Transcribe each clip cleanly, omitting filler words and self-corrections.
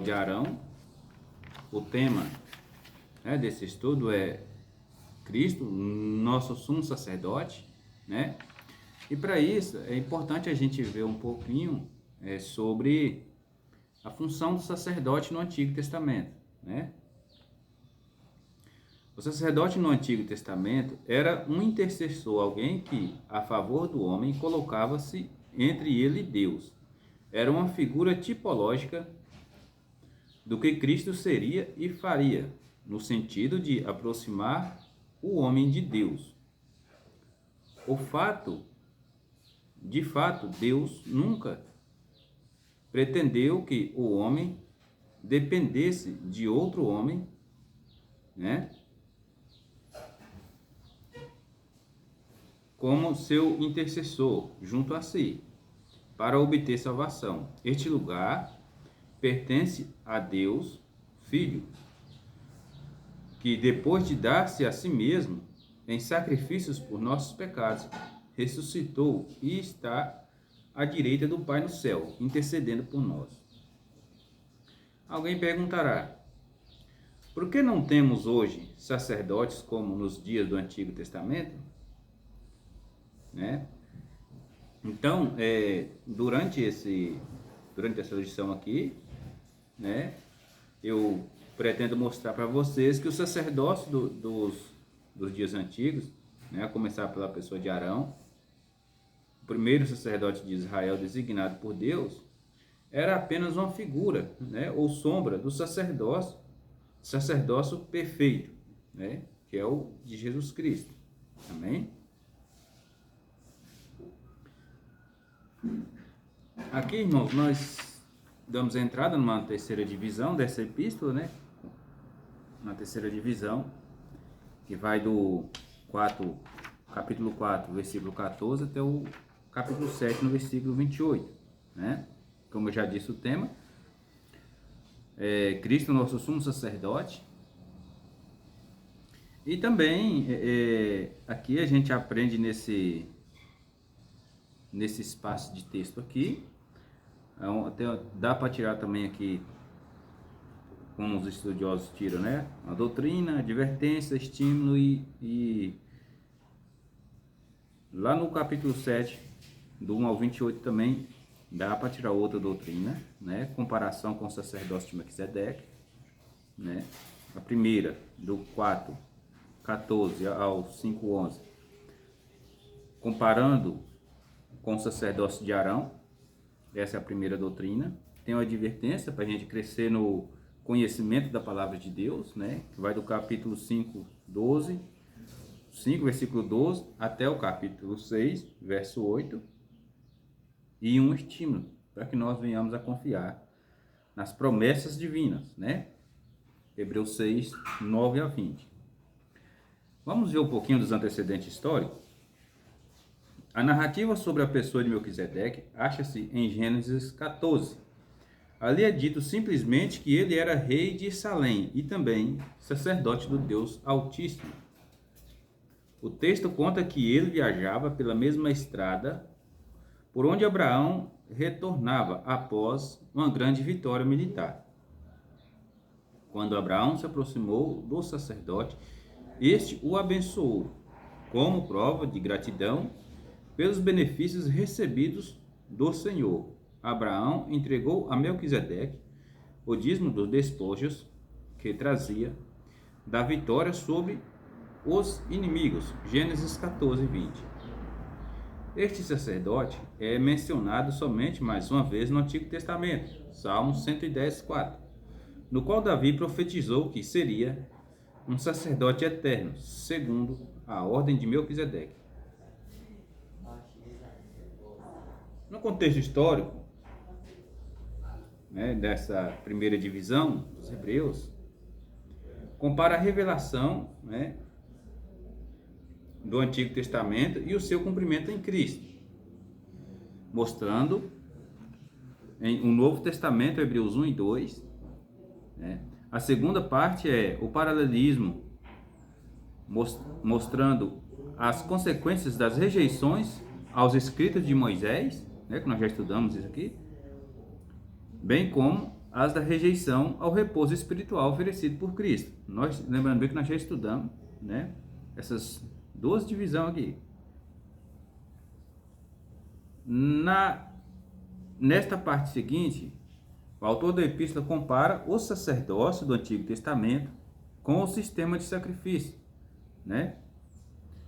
de Arão. O tema, né, desse estudo é Cristo, nosso sumo sacerdote, né? E para isso é importante a gente ver um pouquinho sobre a função do sacerdote no Antigo Testamento, né? O sacerdote no Antigo Testamento era um intercessor, alguém que, a favor do homem, colocava-se entre ele e Deus. Era uma figura tipológica do que Cristo seria e faria, no sentido de aproximar o homem de Deus. De fato, Deus nunca pretendeu que o homem dependesse de outro homem, né, como seu intercessor junto a si, para obter salvação. Este lugar pertence a Deus, Filho, que depois de dar-se a si mesmo em sacrifícios por nossos pecados, ressuscitou e está à direita do Pai no céu, intercedendo por nós. Alguém perguntará: por que não temos hoje sacerdotes como nos dias do Antigo Testamento? Né? Então, durante essa lição aqui, né, eu pretendo mostrar para vocês que o sacerdócio dos dias antigos, né, a começar pela pessoa de Arão, o primeiro sacerdote de Israel designado por Deus, era apenas uma figura, né, ou sombra do sacerdócio perfeito, né, que é o de Jesus Cristo. Amém? Aqui, irmãos, nós damos entrada numa terceira divisão dessa epístola, né? Na terceira divisão, que vai do capítulo 4, versículo 14, até o capítulo 7, no versículo 28, né? Como eu já disse, o tema é Cristo, nosso sumo sacerdote. E também, aqui a gente aprende nesse espaço de texto aqui, até dá para tirar também aqui, como os estudiosos tiram, né? A doutrina, advertência, estímulo e lá no capítulo 7, do 1 ao 28 também, dá para tirar outra doutrina, né? Comparação com o sacerdócio de Melquisedeque, né? A primeira, do 4:14 ao 5:11, comparando com o sacerdócio de Arão. Essa é a primeira doutrina. Tem uma advertência para a gente crescer no conhecimento da palavra de Deus, né? Que vai do capítulo 5, versículo 12, até o capítulo 6, verso 8. E um estímulo para que nós venhamos a confiar nas promessas divinas, né? Hebreus 6, 9 a 20. Vamos ver um pouquinho dos antecedentes históricos. A narrativa sobre a pessoa de Melquisedeque acha-se em Gênesis 14. Ali é dito simplesmente que ele era rei de Salém e também sacerdote do Deus Altíssimo. O texto conta que ele viajava pela mesma estrada por onde Abraão retornava após uma grande vitória militar. Quando Abraão se aproximou do sacerdote, este o abençoou como prova de gratidão pelos benefícios recebidos do Senhor. Abraão entregou a Melquisedeque o dízimo dos despojos que trazia da vitória sobre os inimigos. Gênesis 14, 20. Este sacerdote é mencionado somente mais uma vez no Antigo Testamento, Salmo 110, 4, no qual Davi profetizou que seria um sacerdote eterno, segundo a ordem de Melquisedeque. No contexto histórico, né, dessa primeira divisão dos Hebreus, compara a revelação, né, do Antigo Testamento e o seu cumprimento em Cristo, mostrando em um Novo Testamento, Hebreus 1 e 2. Né? A segunda parte é o paralelismo, mostrando as consequências das rejeições aos escritos de Moisés, né, que nós já estudamos isso aqui, bem como as da rejeição ao repouso espiritual oferecido por Cristo. Nós, lembrando bem que nós já estudamos, né, essas duas divisões aqui. Nesta parte seguinte, o autor da epístola compara o sacerdócio do Antigo Testamento com o sistema de sacrifício, né?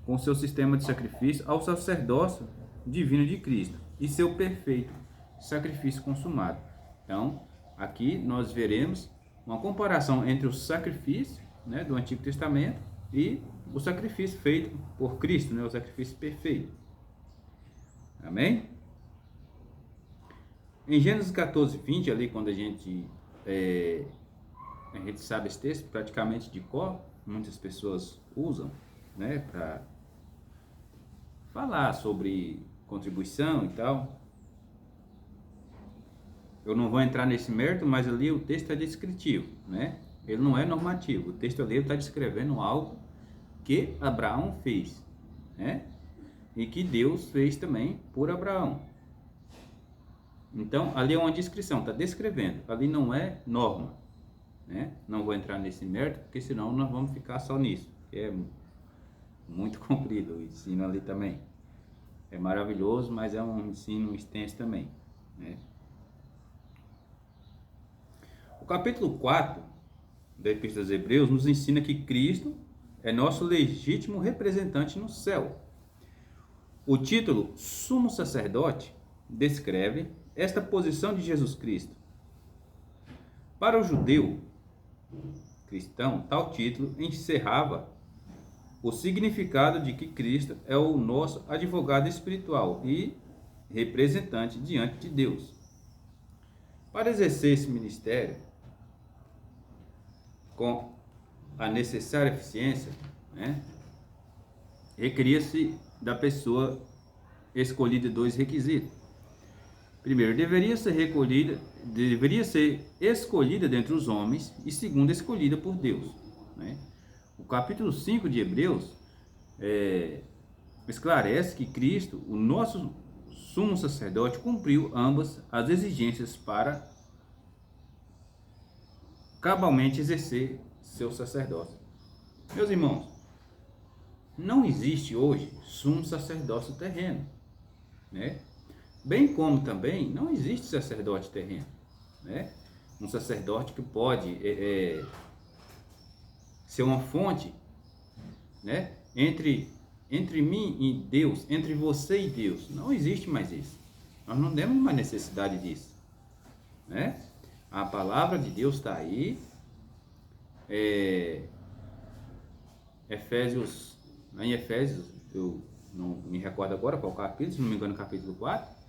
Com o seu sistema de sacrifício ao sacerdócio divino de Cristo e seu perfeito sacrifício consumado. Então, aqui nós veremos uma comparação entre o sacrifício, né, do Antigo Testamento e o sacrifício feito por Cristo, né, o sacrifício perfeito. Amém? Em Gênesis 14, 20, ali quando a gente sabe esse texto praticamente de cor, muitas pessoas usam, né, para falar sobre contribuição e tal. Eu não vou entrar nesse mérito, mas ali o texto é descritivo, né? Ele não é normativo. O texto ali está descrevendo algo que Abraão fez, né? E que Deus fez também por Abraão. Então, ali é uma descrição, está descrevendo. Ali não é norma, né? Não vou entrar nesse mérito, porque senão nós vamos ficar só nisso. É muito comprido o ensino ali também. É maravilhoso, mas é um ensino extenso também, né? O capítulo 4 da Epístola aos Hebreus nos ensina que Cristo é nosso legítimo representante no céu. O título Sumo Sacerdote descreve esta posição de Jesus Cristo. Para o judeu cristão, tal título encerrava o significado de que Cristo é o nosso advogado espiritual e representante diante de Deus. Para exercer esse ministério com a necessária eficiência, né, requeria-se da pessoa escolhida dois requisitos. Primeiro, deveria ser escolhida dentre os homens, e segundo, escolhida por Deus, né? O capítulo 5 de Hebreus esclarece que Cristo, o nosso sumo sacerdote, cumpriu ambas as exigências para cabalmente exercer seu sacerdócio. Meus irmãos, não existe hoje sumo sacerdócio terreno, né? Bem como também não existe sacerdote terreno, né? Um sacerdote que pode ser uma fonte, né, entre mim e Deus, entre você e Deus. Não existe mais isso. Nós não temos mais necessidade disso, né? A palavra de Deus está aí. Em Efésios, eu não me recordo agora qual capítulo, se não me engano, capítulo 4.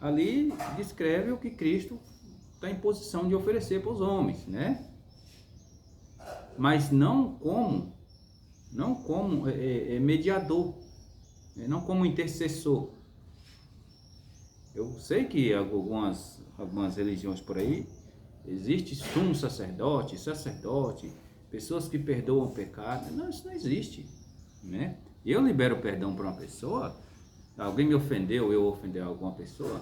Ali descreve o que Cristo está em posição de oferecer para os homens, né? Mas não como mediador, não como intercessor. Eu sei que algumas religiões por aí existe sumo sacerdote, pessoas que perdoam o pecado. Não, isso não existe, né? Eu libero perdão para uma pessoa. Alguém me ofendeu, eu ofender alguma pessoa,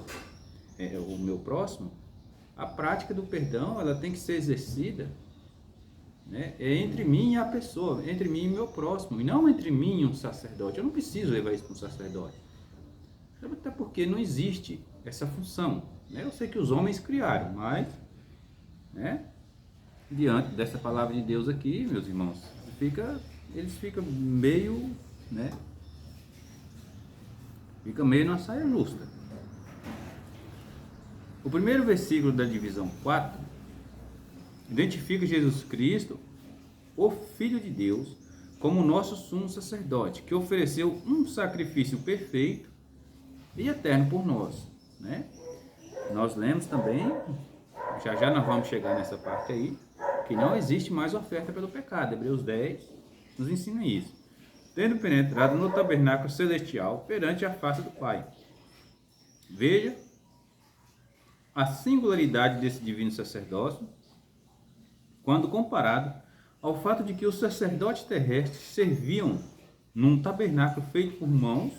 o meu próximo, a prática do perdão, ela tem que ser exercida, né? É entre mim e a pessoa, entre mim e meu próximo, e não entre mim e um sacerdote. Eu não preciso levar isso para um sacerdote, até porque não existe essa função, né? Eu sei que os homens criaram, mas, né, diante dessa palavra de Deus aqui, meus irmãos, eles ficam meio, né, fica meio na saia justa. O primeiro versículo da divisão 4 identifica Jesus Cristo, o Filho de Deus, como nosso sumo sacerdote, que ofereceu um sacrifício perfeito e eterno por nós, né? Nós lemos também, já nós vamos chegar nessa parte aí, que não existe mais oferta pelo pecado. Hebreus 10 nos ensina isso. Tendo penetrado no tabernáculo celestial perante a face do Pai. Veja a singularidade desse divino sacerdócio quando comparado ao fato de que os sacerdotes terrestres serviam num tabernáculo feito por mãos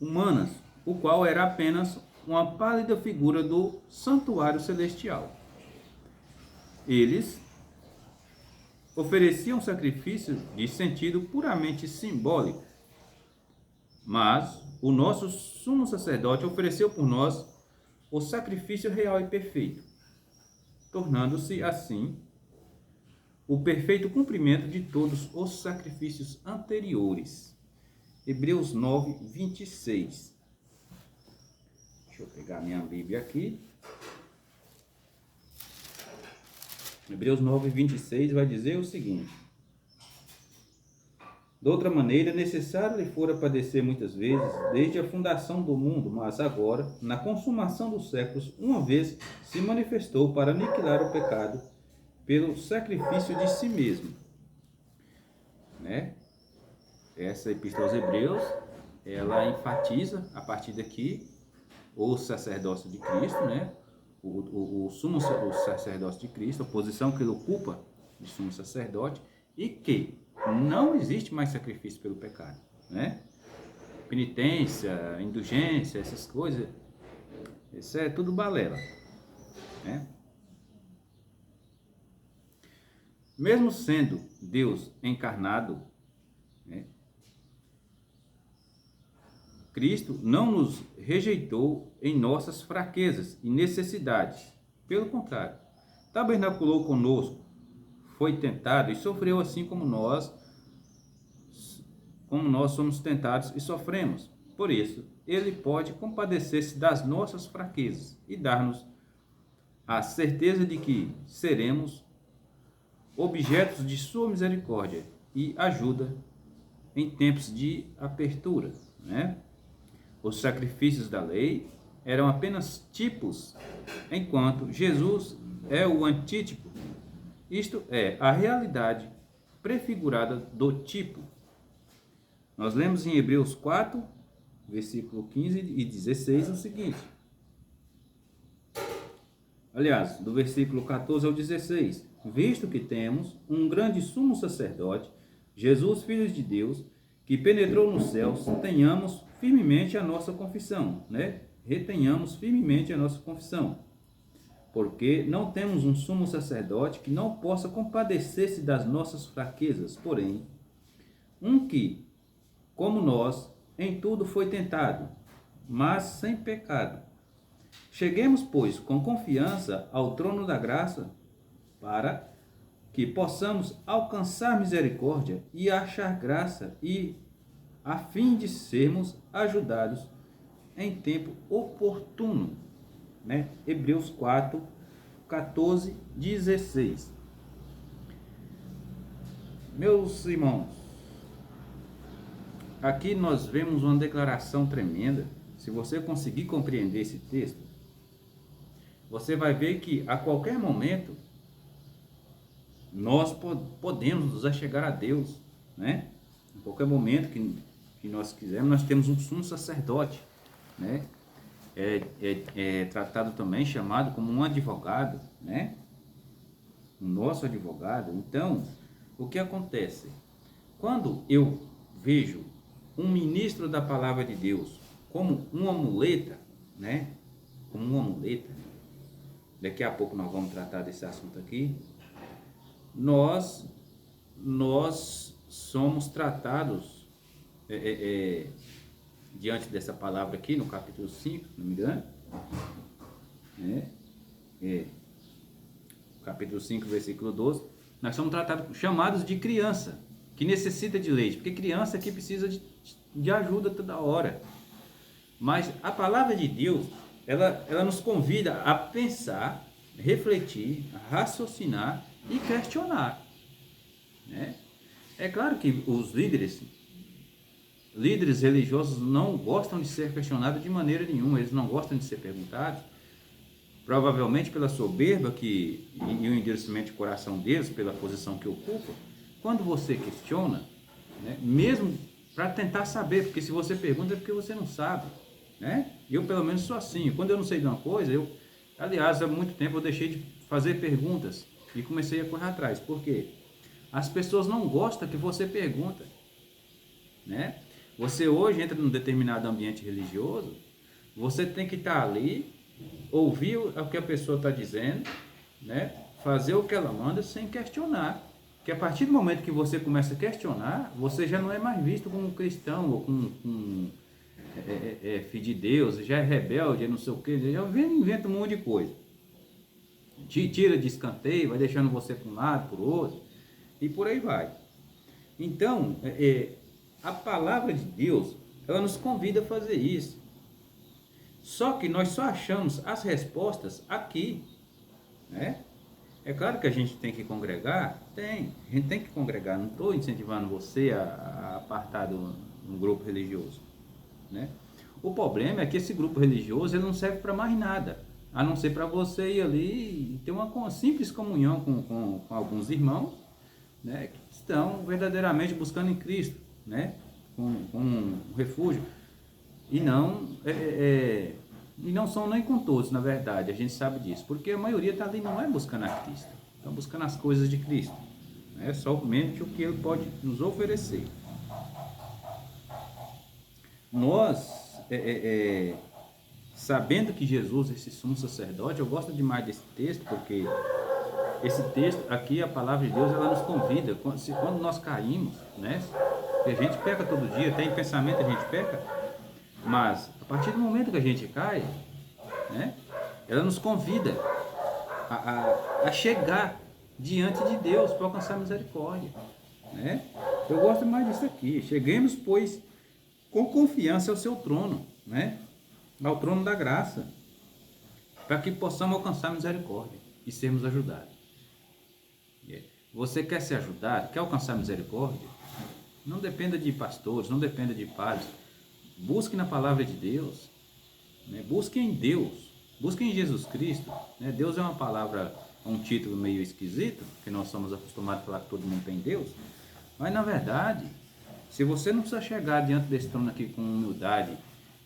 humanas, o qual era apenas uma pálida figura do santuário celestial. Eles ofereciam sacrifício de sentido puramente simbólico, mas o nosso sumo sacerdote ofereceu por nós o sacrifício real e perfeito, tornando-se assim o perfeito cumprimento de todos os sacrifícios anteriores. Hebreus 9, 26. Deixa eu pegar minha Bíblia aqui. Hebreus 9, 26 vai dizer o seguinte: de outra maneira, necessário lhe fora padecer muitas vezes, desde a fundação do mundo, mas agora, na consumação dos séculos, uma vez se manifestou para aniquilar o pecado pelo sacrifício de si mesmo. Né? Essa epístola aos Hebreus, ela enfatiza, a partir daqui, o sacerdócio de Cristo, né? o sumo sacerdócio de Cristo, a posição que ele ocupa de sumo sacerdote, e que não existe mais sacrifício pelo pecado, né? Penitência, indulgência, essas coisas, isso é tudo balela, né? Mesmo sendo Deus encarnado, né, Cristo não nos rejeitou em nossas fraquezas e necessidades. Pelo contrário, tabernaculou conosco, foi tentado e sofreu assim como nós somos tentados e sofremos. Por isso, ele pode compadecer-se das nossas fraquezas e dar-nos a certeza de que seremos objetos de sua misericórdia e ajuda em tempos de apertura, né? Os sacrifícios da lei eram apenas tipos, enquanto Jesus é o antítipo, isto é, a realidade prefigurada do tipo. Nós lemos em Hebreus 4, versículo 15 e 16 o seguinte. Aliás, do versículo 14 ao 16. Visto que temos um grande sumo sacerdote, Jesus, Filho de Deus, que penetrou nos céus, tenhamos firmemente a nossa confissão, né? Retenhamos firmemente a nossa confissão. Porque não temos um sumo sacerdote que não possa compadecer-se das nossas fraquezas, porém, um que, como nós, em tudo foi tentado, mas sem pecado. Cheguemos, pois, com confiança ao trono da graça, para que possamos alcançar misericórdia e achar graça, e a fim de sermos ajudados em tempo oportuno. Né? Hebreus 4, 14, 16. Meus irmãos, aqui nós vemos uma declaração tremenda. Se você conseguir compreender esse texto, você vai ver que a qualquer momento nós podemos nos achegar a Deus, né? Em qualquer momento que nós quisermos, nós temos um sumo sacerdote, né? É tratado também, chamado como um advogado, né? O nosso advogado. Então, o que acontece? Quando eu vejo um ministro da palavra de Deus como uma muleta, né? Como uma muleta, daqui a pouco nós vamos tratar desse assunto aqui, nós somos tratados diante dessa palavra aqui, no capítulo 5, se não me engano, capítulo 5, versículo 12, nós somos tratados, chamados de criança, que necessita de leite, porque criança aqui precisa de ajuda toda hora. Mas a palavra de Deus, ela nos convida a pensar, refletir, a raciocinar e questionar, né? É claro que os líderes religiosos não gostam de ser questionados de maneira nenhuma, eles não gostam de ser perguntados, provavelmente pela soberba e o endurecimento de coração deles, pela posição que ocupam. Quando você questiona, né, mesmo para tentar saber, porque se você pergunta é porque você não sabe, né? Eu pelo menos sou assim, quando eu não sei de uma coisa, aliás, há muito tempo eu deixei de fazer perguntas e comecei a correr atrás. Por quê? As pessoas não gostam que você pergunta, né? Você hoje entra num determinado ambiente religioso, Você tem que estar ali, ouvir o que a pessoa está dizendo, né? Fazer o que ela manda sem questionar. Porque a partir do momento que você começa a questionar, você já não é mais visto como um cristão ou como filho de Deus, já é rebelde, não sei o que, já inventa um monte de coisa. Te tira de escanteio, vai deixando você para um lado, para o outro, e por aí vai. Então, a palavra de Deus, ela nos convida a fazer isso. Só que nós só achamos as respostas aqui, né? É claro que a gente tem que congregar, a gente tem que congregar, não estou incentivando você a apartar um grupo religioso, né? O problema é que esse grupo religioso ele não serve para mais nada, a não ser para você ir ali e ter uma simples comunhão com alguns irmãos, né, que estão verdadeiramente buscando em Cristo, né, com um refúgio, e não são nem com todos, na verdade, a gente sabe disso, porque a maioria está ali não é buscando a Cristo, estão buscando as coisas de Cristo, né, somente o que Ele pode nos oferecer. Nós, sabendo que Jesus é esse sumo sacerdote, eu gosto demais desse texto, porque esse texto aqui, a palavra de Deus, ela nos convida, quando nós caímos, né, que a gente peca todo dia, até em pensamento a gente peca, mas a partir do momento que a gente cai, né, ela nos convida a chegar diante de Deus para alcançar misericórdia, né? Eu gosto mais disso aqui. Cheguemos, pois, com confiança ao seu trono, né? Ao trono da graça, para que possamos alcançar misericórdia e sermos ajudados. Você quer ser ajudado? Quer alcançar misericórdia? Não dependa de pastores, não dependa de padres. Busque na palavra de Deus, né? Busque em Deus, busque em Jesus Cristo, né? Deus é uma palavra, um título meio esquisito, que nós somos acostumados a falar que todo mundo tem Deus, mas na verdade, se você não precisa chegar diante desse trono aqui com humildade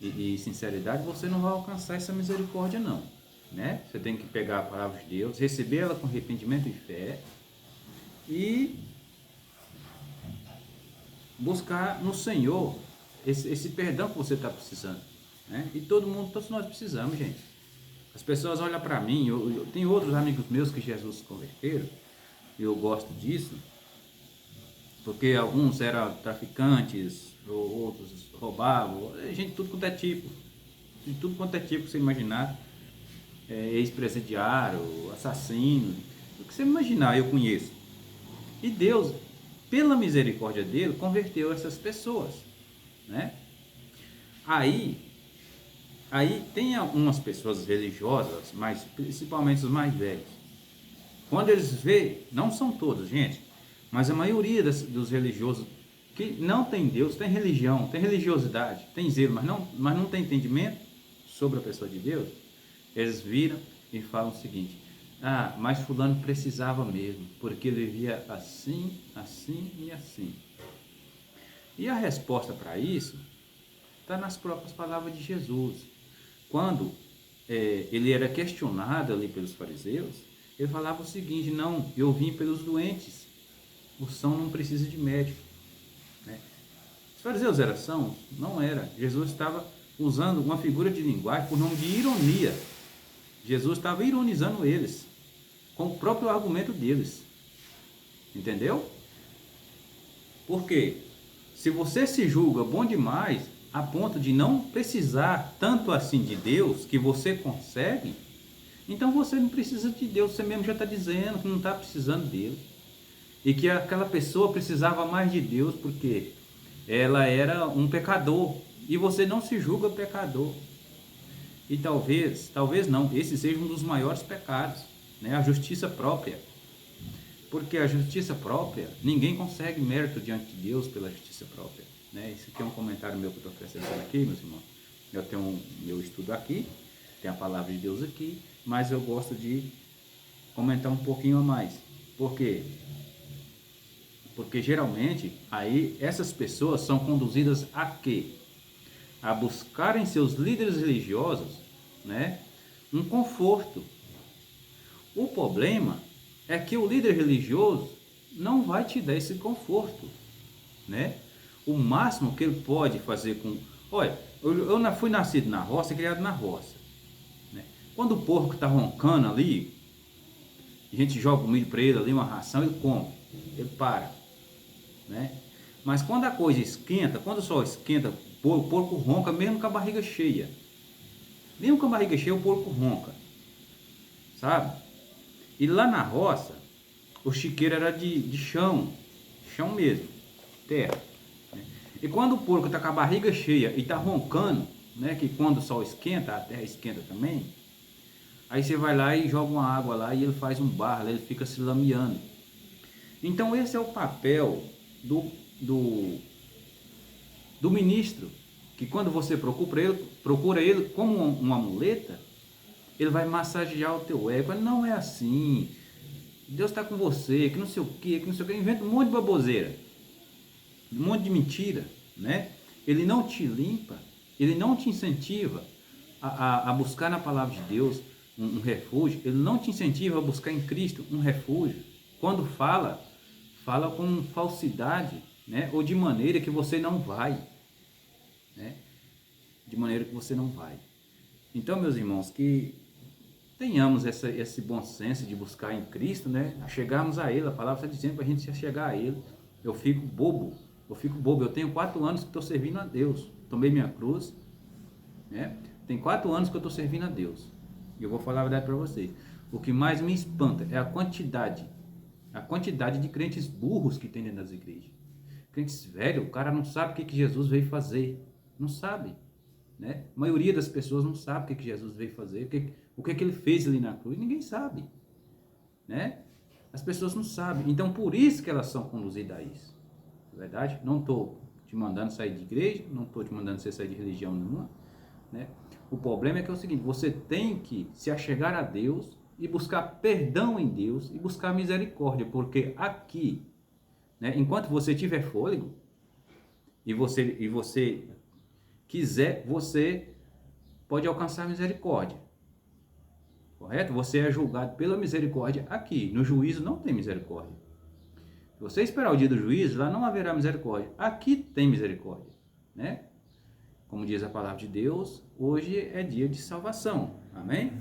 e sinceridade, você não vai alcançar essa misericórdia não, né? Você tem que pegar a palavra de Deus, receber ela com arrependimento e fé e buscar no Senhor esse perdão que você está precisando, né? E todos nós precisamos, gente. As pessoas olham para mim, eu tenho outros amigos meus que Jesus se converteram, e eu gosto disso, porque alguns eram traficantes, outros roubavam, gente de tudo quanto é tipo, de tudo quanto é tipo que você imaginar, ex-presidiário, assassino, o que você imaginar eu conheço. E Deus, pela misericórdia dele, converteu essas pessoas, né? Aí tem algumas pessoas religiosas, mas principalmente os mais velhos. Quando eles veem, não são todos, gente, mas a maioria dos religiosos que não tem Deus, tem religião, tem religiosidade, tem zelo, mas não tem entendimento sobre a pessoa de Deus, eles viram e falam o seguinte: ah, mas fulano precisava mesmo, porque ele vivia assim, assim e assim. E a resposta para isso está nas próprias palavras de Jesus. Quando ele era questionado ali pelos fariseus, ele falava o seguinte: não, eu vim pelos doentes, o são não precisa de médico, né? Os fariseus eram sãos? Não era. Jesus estava usando uma figura de linguagem por nome de ironia. Jesus estava ironizando eles com o próprio argumento deles, entendeu? Por quê? Se você se julga bom demais a ponto de não precisar tanto assim de Deus, que você consegue, então você não precisa de Deus. Você mesmo já está dizendo que não está precisando dele, e que aquela pessoa precisava mais de Deus porque ela era um pecador, e você não se julga pecador. E talvez não, esse seja um dos maiores pecados, né? A justiça própria. Porque a justiça própria, ninguém consegue mérito diante de Deus pela justiça própria, né? Esse aqui é um comentário meu que eu estou acrescentando aqui, meus irmãos. Eu tenho meu estudo aqui, tem a palavra de Deus aqui, mas eu gosto de comentar um pouquinho a mais. Por quê? Porque geralmente aí essas pessoas são conduzidas a quê? A buscarem seus líderes religiosos, né, um conforto. O problema é que o líder religioso não vai te dar esse conforto, né? O máximo que ele pode fazer olha, Eu fui nascido na roça, criado na roça, né? Quando o porco está roncando ali, a gente joga o milho para ele ali, uma ração, ele come, ele para, né? Mas quando a coisa esquenta, quando o sol esquenta, o porco ronca mesmo com a barriga cheia. Mesmo com a barriga cheia, o porco ronca, sabe? E lá na roça, o chiqueiro era de chão, chão mesmo, terra. Né? E quando o porco está com a barriga cheia e está roncando, né, que quando o sol esquenta, a terra esquenta também, aí você vai lá e joga uma água lá e ele faz um barro, ele fica se lameando. Então esse é o papel do, do ministro, que quando você procura ele como uma muleta, ele vai massagear o teu ego. Não é assim, Deus está com você, que não sei o que, inventa um monte de baboseira, um monte de mentira, né? Ele não te limpa, ele não te incentiva a buscar na palavra de Deus um refúgio, ele não te incentiva a buscar em Cristo um refúgio. Quando fala com falsidade, né? Ou de maneira que você não vai, né? De maneira que você não vai. Então, meus irmãos, que tenhamos esse bom senso de buscar em Cristo, né? Chegarmos a Ele. A palavra está dizendo para a gente chegar a Ele. Eu fico bobo. Eu tenho 4 anos que estou servindo a Deus. Tomei minha cruz, né? Tem 4 anos que eu estou servindo a Deus. E eu vou falar a verdade para vocês. O que mais me espanta é a quantidade de crentes burros que tem dentro das igrejas. Crentes velhos, o cara não sabe o que Jesus veio fazer. Não sabe, né? A maioria das pessoas não sabe o que Jesus veio fazer, o que ele fez ali na cruz. Ninguém sabe, né? As pessoas não sabem. Então, por isso que elas são conduzidas a isso. Na verdade, não estou te mandando sair de igreja, não estou te mandando você sair de religião nenhuma, né? O problema é que é o seguinte: você tem que se achegar a Deus e buscar perdão em Deus e buscar misericórdia, porque aqui, né, enquanto você tiver fôlego e você quiser, você pode alcançar misericórdia, correto? Você é julgado pela misericórdia aqui. No juízo não tem misericórdia. Se você esperar o dia do juízo, lá não haverá misericórdia. Aqui tem misericórdia, né? Como diz a palavra de Deus, hoje é dia de salvação. Amém?